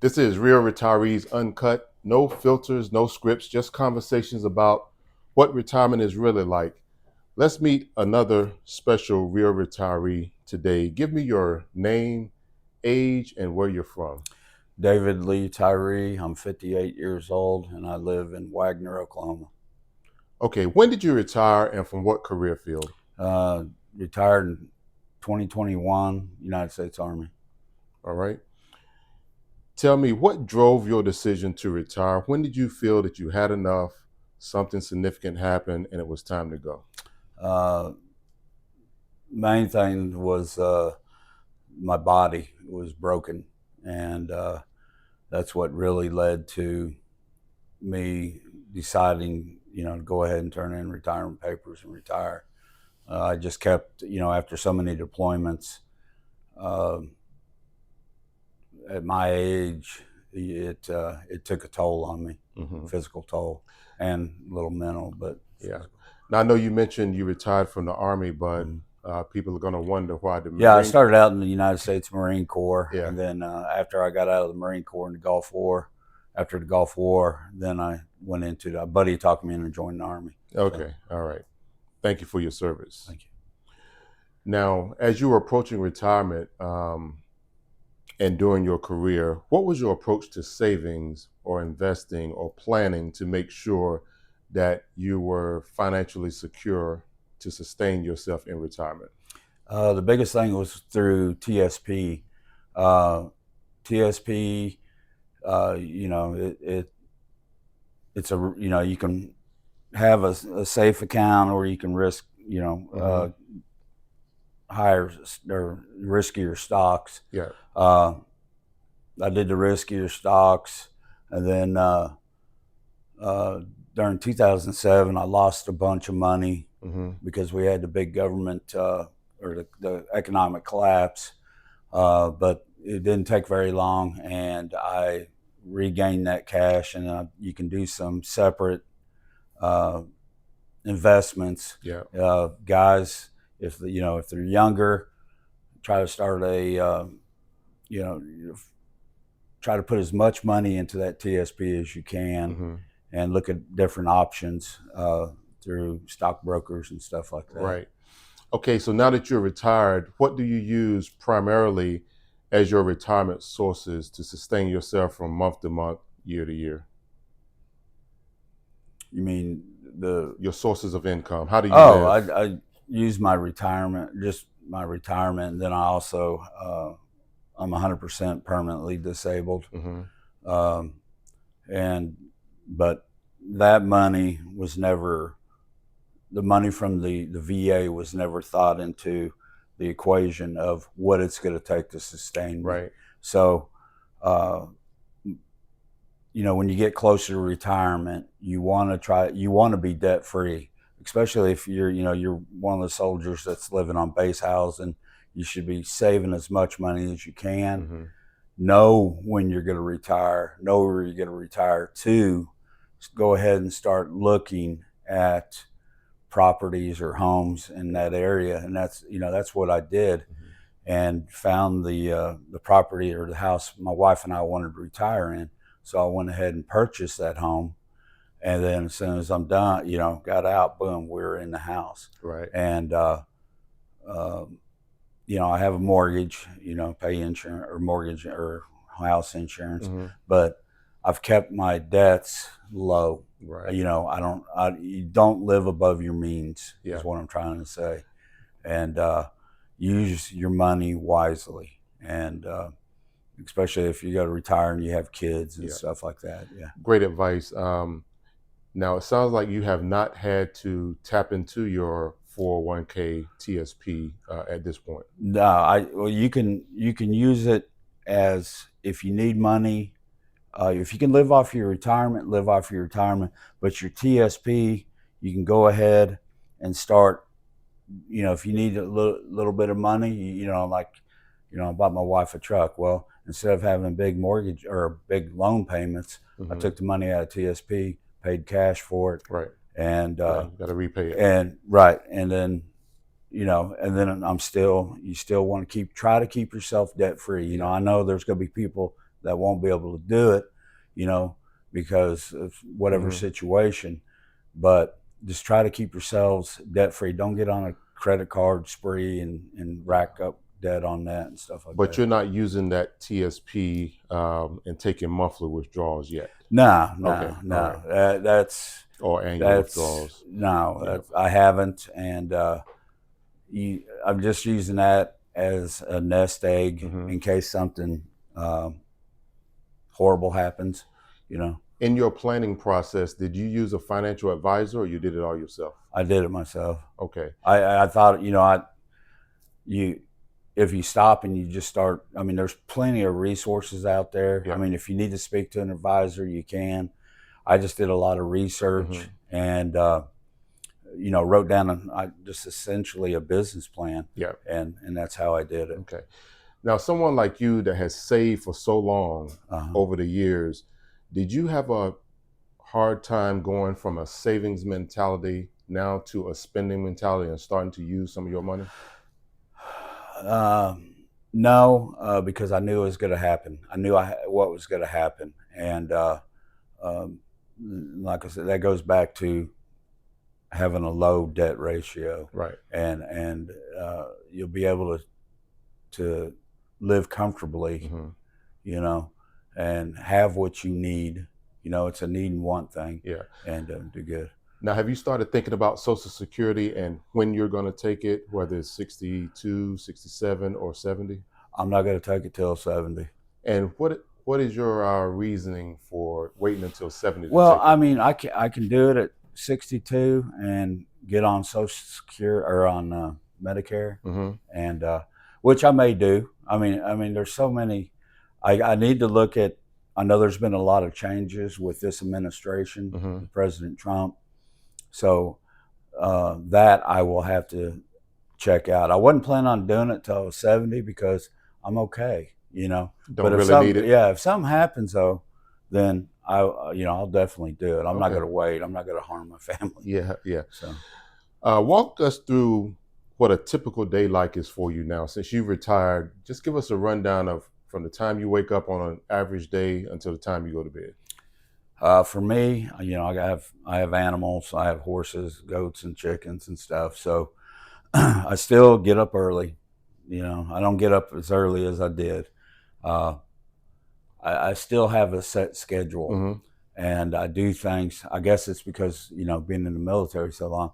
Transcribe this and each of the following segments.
This is Real Retirees Uncut. No filters, no scripts, just conversations about what retirement is really like. Let's meet another special Real Retiree today. Give me your name, age, and where you're from. David Lee Tyree. I'm 58 years old and I live in Wagner, Oklahoma. Okay, when did you retire and from what career field? Uh, Retired in 2021, United States Army. All right. Tell me, what drove your decision to retire? When did you feel that you had enough, something significant happened, and it was time to go? Uh, Main thing was my body was broken, and that's what really led to me deciding, to go ahead and turn in retirement papers and retire. I just kept, after so many deployments, uh, at my age, it took a toll on me, physical toll, and a little mental, but Yeah. physical. Now, I know you mentioned you retired from the Army, but Mhm. people are going to wonder why the Yeah, I Marine. started out in the United States Marine Corps, Yeah. and then after I got out of the Marine Corps in the Gulf War, after the Gulf War, then I went into a buddy talked me into joining the Army. Okay. All right. Thank you for your service. Thank you. Now, as you were approaching retirement and during your career, what was your approach to savings or investing or planning to make sure that you were financially secure to sustain yourself in retirement? The biggest thing was through TSP. Uh, TSP, it's you can have a safe account, or you can risk, higher or riskier stocks. Yeah. Uh, I did the riskier stocks, and then uh, during 2007, I lost a bunch of money because we had the big government or the economic collapse. But it didn't take very long, and I regained that cash, and you can do some separate uh, investments. Yeah. Guys, if they're younger, try to start you know try to put as much money into that TSP as you can, and look at different options through stockbrokers and stuff like that. Right. Okay, so now that you're retired, what do you use primarily as your retirement sources to sustain yourself from month to month, year to year? You mean Your sources of income. How do you Oh, live? I use my retirement, just my retirement. And then I also, I'm 100% permanently disabled. Hmm. Um, and, but that money was never, the money from the VA was never thought into the equation of what it's going to take to sustain me. Right. So, uh, when you get closer to retirement, you want to be debt free, especially if you're one of the soldiers that's living on base housing. You should be saving as much money as you can. Hmm. Know when you're going to retire, know where you're going to retire to. Go ahead and start looking at properties or homes in that area. And that's what I did, and found the property or the house my wife and I wanted to retire in. So I went ahead and purchased that home, and then as soon as I'm done, got out, boom, we were in the house. Right. And uh, I have a mortgage, pay insurance or mortgage or house insurance, Hmm. but I've kept my debts low. Right. You don't live above your means, Yeah. is what I'm trying to say, and use your money wisely, and especially if you go to retire and you have kids and Yeah. stuff like that. Yeah. Great advice. Now, it sounds like you have not had to tap into your 401k TSP at this point. No, well, you can use it as if you need money. If you can live off your retirement, live off your retirement. But your TSP, you can go ahead and start. If you need a little bit of money, I bought my wife a truck. Well, instead of having a big mortgage or big loan payments, I took the money out of TSP, paid cash for it, Right. and Yeah, you got to repay it. and then you still want to try to keep yourself debt free. Yeah. I know there's going to be people that won't be able to do it, you know, because of whatever Hmm. situation. But just try to keep yourselves debt free. Don't get on a credit card spree and rack up debt on that and stuff like But that. you're not using that TSP and taking monthly withdrawals yet. No, Okay, no, all right, no. or annual That's withdrawals. no. Yeah. I haven't, and I'm just using that as a nest egg Hmm. in case something um, horrible happens. You know, In your planning process, did you use a financial advisor or you did it all yourself? I did it myself. Okay. I thought, you if you stop and you just start. I mean, there's plenty of resources out there. I Yeah. mean, if you need to speak to an advisor, you can. I just did a lot of research Hmm. and wrote down just essentially a business plan, Yeah. and that's how I did it. Okay. Now, someone like you that has saved for so long Uh-huh. over the years, did you have a hard time going from a savings mentality now to a spending mentality and starting to use some of your money? Um, no, because I knew it was going to happen. I knew what was going to happen, and um, like I said, that goes back to having a low debt ratio, Right. and you'll be able to live comfortably, Hmm. you know, and have what you need. It's a need and want thing, Yeah. and do good. Now, have you started thinking about Social Security and when you're going to take it, whether it's 62, 67, or 70? I'm not going to take it till 70. And what is your reasoning for waiting until 70 to Well, take I it? mean, I can do it at 62 and get on Social Security or on Medicare, Hmm. and which I may do. I mean, there's so many. I need to look at. I know there's been a lot of changes with this administration, Hmm. with President Trump. So that I will have to check out. I wasn't planning on doing it till I was 70 because I'm okay. But Don't really need it. if something happens though, then I'll definitely do it. I'm not Okay. going to wait. I'm not going to harm my family. Yeah, yeah. So, Walk us through what a typical day like is for you now. Since you retired, just give us a rundown of from the time you wake up on an average day until the time you go to bed. for me, I have animals. I have horses, goats, and chickens and stuff. So I still get up early. I don't get up as early as I did. Uh, I still have a set schedule, Hmm. and I do things. I guess it's because being in the military so long,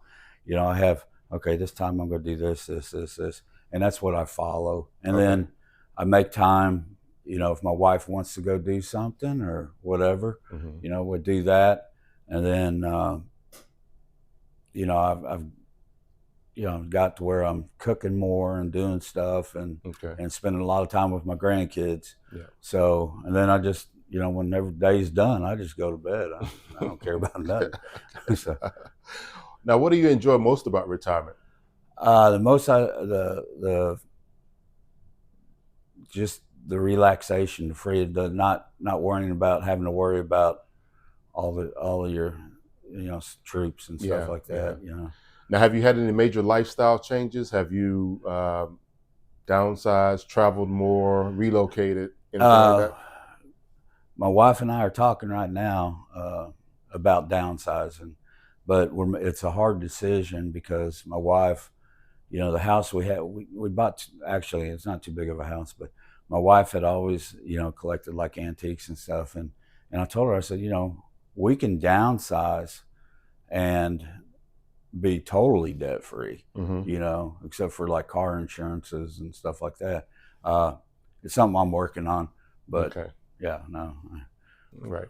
I have okay. This time I'm going to do this, this, this, this, and that's what I follow. And Okay. then I make time. If my wife wants to go do something or whatever, Hmm. we do that. And then I've got to where I'm cooking more and doing stuff Okay. and spending a lot of time with my grandkids. Yeah. So, and then I just, whenever day's done, I just go to bed. I don't care about nothing. So, Now, what do you enjoy most about retirement? the most, the just the relaxation, the not worrying about having to worry about all of your, troops and stuff Yeah, like yeah. that. Now, have you had any major lifestyle changes? Have you downsized, traveled more, relocated, anything like Uh, that? my wife and I are talking right now about downsizing, but it's a hard decision because my wife, the house we bought, actually, it's not too big of a house, but my wife had always, collected like antiques and stuff. And I told her, I said, we can downsize and be totally debt free, Hmm. except for like car insurances and stuff like that. Uh, it's something I'm working on, but Okay. yeah, no, Right.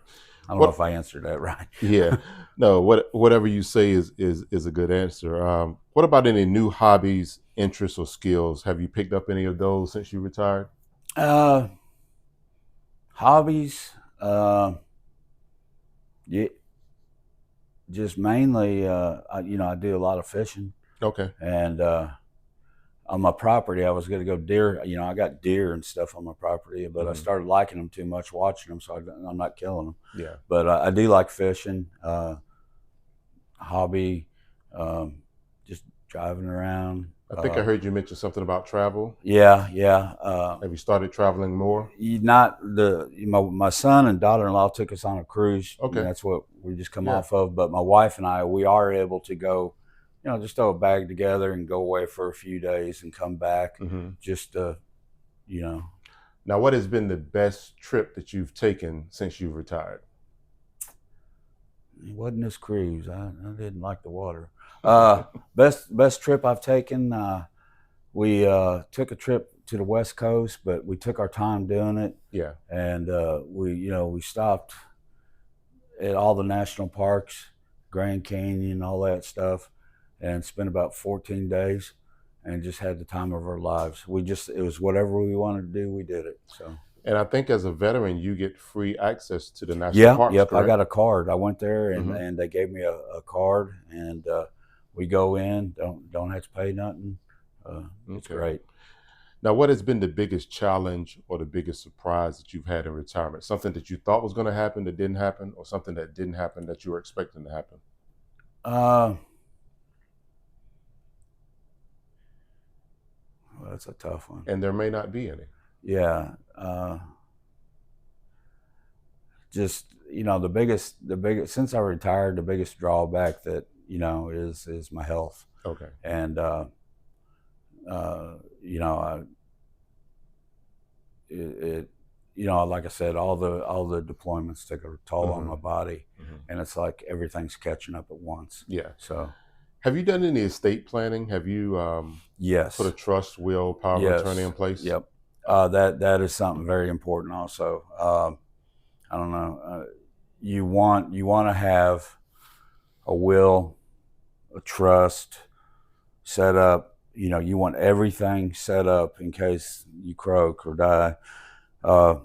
I don't know What? if I answered that right. Yeah. No. Whatever you say is a good answer. What about any new hobbies, interests, or skills? Have you picked up any of those since you retired? uh, Hobbies, yeah, just mainly, I do a lot of fishing, Okay. and on my property, I was going to go deer. I got deer and stuff on my property, but I Hmm. started liking them too much, watching them, so I'm not killing them. Yeah. But I do like fishing. Hobby, um, just driving around. I think I heard you mention something about travel. Yeah, yeah. Have you started traveling more? Not the my son and daughter-in-law took us on a cruise. Okay. That's what we just come Yeah. off of. But my wife and I, we are able to go, just throw a bag together and go away for a few days and come back. Hmm. Just you know, Now, what has been the best trip that you've taken since you've retired? it wasn't this cruise. I didn't like the water. Uh, best trip I've taken. We took a trip to the West Coast, but we took our time doing it, Yeah. and we stopped at all the national parks, Grand Canyon, all that stuff, and spent about 14 days, and just had the time of our lives. It was whatever we wanted to do, we did it. So. And I think as a veteran, you get free access to the national Yeah, parks, yep. I correct? got a card. I went there and, Hmm. and they gave me a card, and we go in. Don't have to pay nothing. It's Okay. great. Now, what has been the biggest challenge or the biggest surprise that you've had in retirement? Something that you thought was going to happen that didn't happen, or something that didn't happen that you were expecting to happen? Uh, well, that's a tough one. And there may not be any. Yeah. Just the biggest since I retired, the biggest drawback that is my health, Okay. and I it like I said, all the deployments took a toll on Hmm. my body, Hmm. and it's like everything's catching up at once. Yeah. So Have you done any estate planning? Have you put a yes, trust, will, power of attorney yes, in place? yep. That is something very important. Also, I don't know. You want to have a will, a trust set up. You want everything set up in case you croak or die. Uh,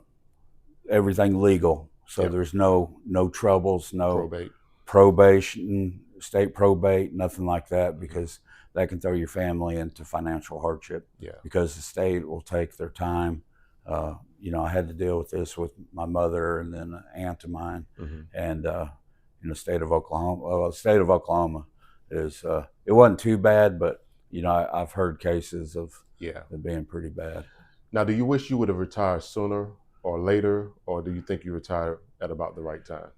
Everything legal, so Yep. there's no troubles, no Probate. probation, state probate, nothing like that, Hmm. because that can throw your family into financial hardship, Yeah. because the state will take their time. I had to deal with this with my mother and then an aunt of mine, Hmm. and in the state of Oklahoma. Well, the state of Oklahoma is it wasn't too bad, but I've heard cases of Yeah. it being pretty bad. Now, do you wish you would have retired sooner or later, or do you think you retired at about the right time?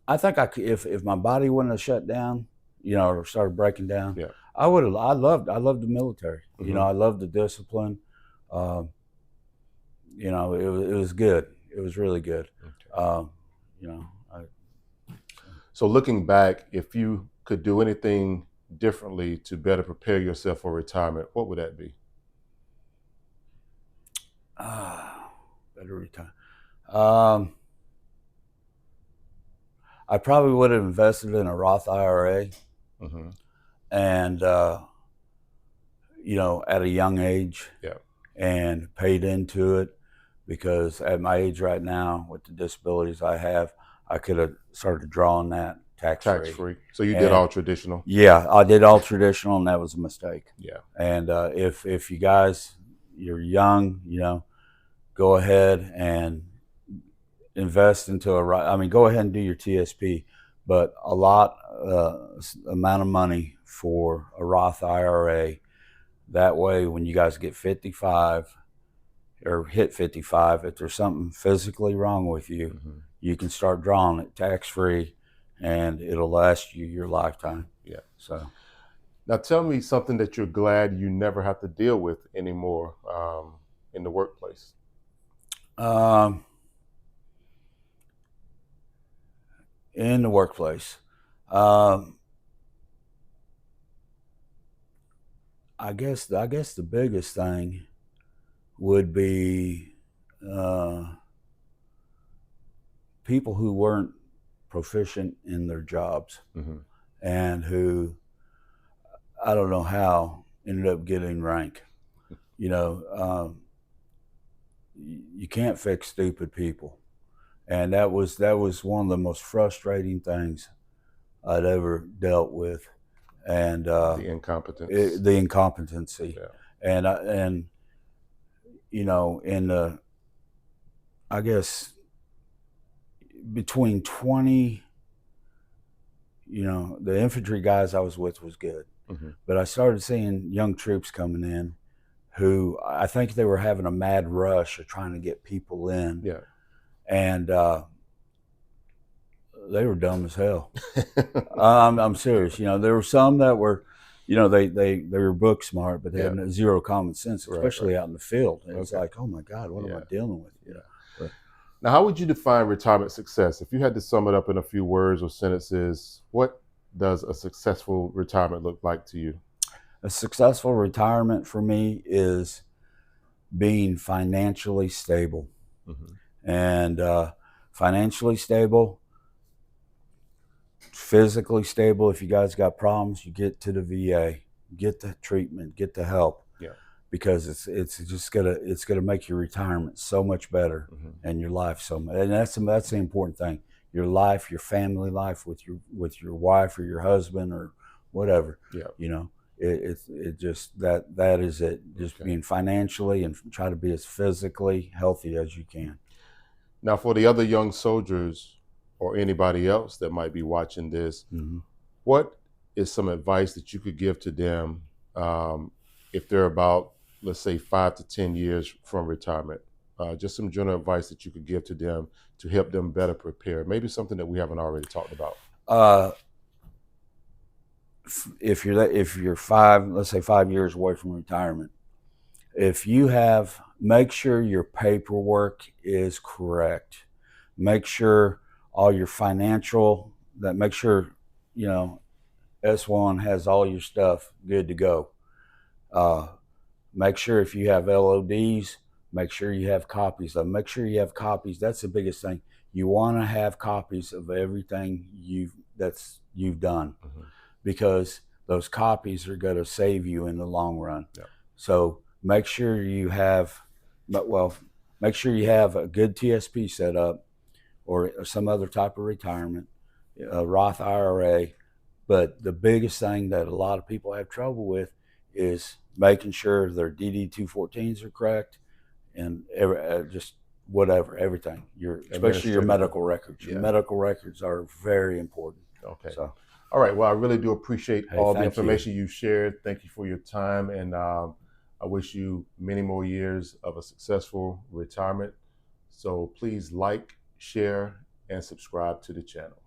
I think I could, if my body wouldn't have shut down, or started breaking down, Yeah. I would have. I loved the military. Hmm. I loved the discipline. Um, it was good. It was really good. Okay. Um, you know, I, So, looking back, if you could do anything differently to better prepare yourself for retirement, what would that be? ah, better retire. Um, I probably would have invested in a Roth IRA, Hmm. and at a young age, Yeah. and paid into it, because at my age right now, with the disabilities I have, I could have started drawing that tax Tax free. free. So, you did And all traditional? yeah, I did all traditional, and that was a mistake. Yeah. And if you guys, you're young, go ahead and invest into go ahead and do your TSP, but a lot amount of money for a Roth IRA. That way, when you guys get 55 or hit 55, if there's something physically wrong with you, Hmm. you can start drawing it tax free, and it'll last you your lifetime. Yeah. So, Now, tell me something that you're glad you never have to deal with anymore in the workplace. um, in the workplace, um, I guess the biggest thing would be people who weren't proficient in their jobs, Hmm. and who, I don't know how, ended up getting rank. You know, you can't fix stupid people, and that was one of the most frustrating things I'd ever dealt with, and The incompetence. the incompetency, Yeah. and in the, I guess, between 20 the infantry guys I was with was good, but I started seeing young troops coming in who I think they were having a mad rush of trying to get people in. Yeah. And they were dumb as hell. I'm serious. There were some that were, they were book smart, but they Yeah. had zero common sense, Right. especially out in the field. And it's Okay. like, oh my God, what am I Yeah. dealing with? Yeah. But Now, how would you define retirement success? If you had to sum it up in a few words or sentences, what does a successful retirement look like to you? a successful retirement for me is being financially stable. And financially stable, physically stable. If you guys got problems, you get to the VA, get the treatment, get the help, Yeah. because it's gonna make your retirement so much better, and your life so much. And that's the important thing. Your life, your family life with your wife or your husband or whatever. Yeah. It just that is it. Just Okay. being financially and try to be as physically healthy as you can. Now, for the other young soldiers or anybody else that might be watching this, what is some advice that you could give to them if they're about, let's say, 5 to 10 years from retirement? Just some general advice that you could give to them to help them better prepare. Maybe something that we haven't already talked about. If you're let's say 5 years away from retirement, make sure your paperwork is correct. Make sure all your financial, make sure, S1 has all your stuff good to go. Make sure if you have LODs, make sure you have copies of them. Make sure you have copies. That's the biggest thing. You want to have copies of everything you've done, because those copies are going to save you in the long run. Yeah. So make sure you have a good TSP set up, or some other type of retirement, a Roth IRA. But the biggest thing that a lot of people have trouble with is making sure their DD-214s are correct, and just everything. Especially your medical records. Your medical records are very important. Okay. So, all right. Well, I really do appreciate all the thank information you shared. Thank you for your time, and I wish you many more years of a successful retirement. So please like, share, and subscribe to the channel.